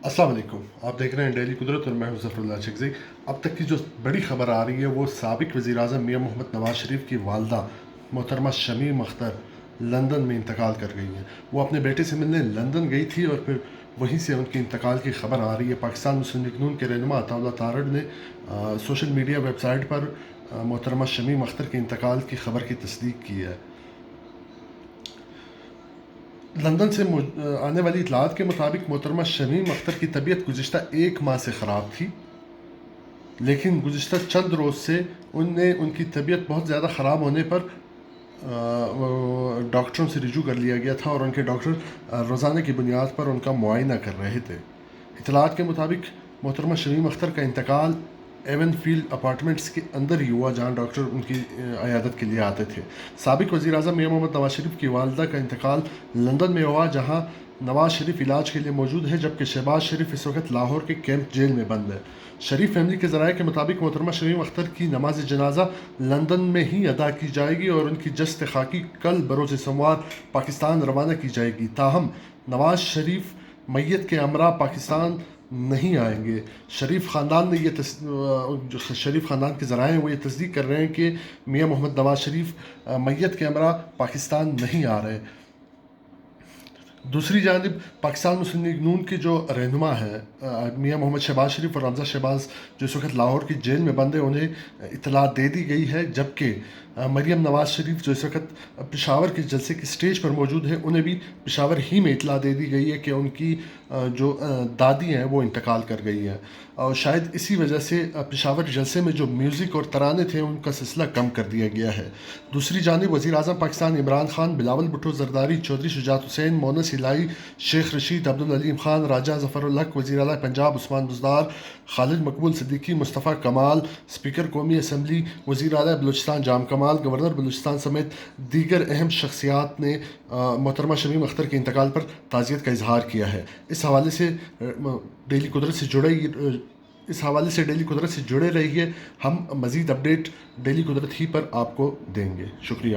السلام علیکم، آپ دیکھ رہے ہیں ڈیلی قدرت اور میں ہوں ظفر اللہ چکزئی۔ اب تک کی جو بڑی خبر آ رہی ہے وہ سابق وزیر اعظم میاں محمد نواز شریف کی والدہ محترمہ شمیم اختر لندن میں انتقال کر گئی ہیں۔ وہ اپنے بیٹے سے ملنے لندن گئی تھی اور پھر وہیں سے ان کے انتقال کی خبر آ رہی ہے۔ پاکستان مسلم لیگ نون کے رہنما عطا اللہ تارڑ نے سوشل میڈیا ویب سائٹ پر محترمہ شمیم اختر کے انتقال کی خبر کی تصدیق کی ہے۔ لندن سے آنے والی اطلاعات کے مطابق محترمہ شمیم اختر کی طبیعت گزشتہ 1 ماہ سے خراب تھی، لیکن گزشتہ چند روز سے ان کی طبیعت بہت زیادہ خراب ہونے پر ڈاکٹروں سے رجوع کر لیا گیا تھا اور ان کے ڈاکٹر روزانہ کی بنیاد پر ان کا معائنہ کر رہے تھے۔ اطلاعات کے مطابق محترمہ شمیم اختر کا انتقال ایون فیلڈ اپارٹمنٹس کے اندر ہی ہوا، جہاں ڈاکٹر ان کی عیادت کے لیے آتے تھے۔ سابق وزیر اعظم میاں محمد نواز شریف کی والدہ کا انتقال لندن میں ہوا، جہاں نواز شریف علاج کے لیے موجود ہے، جبکہ شہباز شریف اس وقت لاہور کے کیمپ جیل میں بند ہے۔ شریف فیملی کے ذرائع کے مطابق محترمہ شمیم اختر کی نماز جنازہ لندن میں ہی ادا کی جائے گی اور ان کی جسد خاکی کل بروز سوموار پاکستان روانہ کی جائے گی۔ تاہم نواز شریف میت کے ہمراہ پاکستان نہیں آئیں گے۔ شریف خاندان کے ذرائع ہیں وہ یہ تصدیق کر رہے ہیں کہ میاں محمد نواز شریف میت کے ہمراہ پاکستان نہیں آ رہے۔ دوسری جانب پاکستان مسلم لیگ نون کے جو رہنما ہیں میاں محمد شہباز شریف اور حمزہ شہباز، جو اس وقت لاہور کی جیل میں بند ہیں، انہیں اطلاع دے دی گئی ہے، جبکہ مریم نواز شریف جو اس وقت پشاور کے جلسے کی سٹیج پر موجود ہیں، انہیں بھی پشاور ہی میں اطلاع دے دی گئی ہے کہ ان کی جو دادی ہیں وہ انتقال کر گئی ہیں، اور شاید اسی وجہ سے پشاور جلسے میں جو میوزک اور ترانے تھے ان کا سلسلہ کم کر دیا گیا ہے۔ دوسری جانب وزیر اعظم پاکستان عمران خان، بلاول بھٹو زرداری، چودھری شجاعت حسین، مونس الہی، شیخ رشید، عبدالعلیم خان، راجہ ظفر الحق، وزیر اعلیٰ پنجاب عثمان بزدار، خالد مقبول صدیقی، مصطفیٰ کمال، اسپیکر قومی اسمبلی، وزیر اعلیٰ بلوچستان جام کمال، گورنر بلوچستان سمیت دیگر اہم شخصیات نے محترمہ شمیم اختر کے انتقال پر تعزیت کا اظہار کیا ہے۔ اس حوالے سے ڈیلی قدرت سے جڑے رہیے۔ ہم مزید اپڈیٹ ڈیلی قدرت ہی پر آپ کو دیں گے۔ شکریہ۔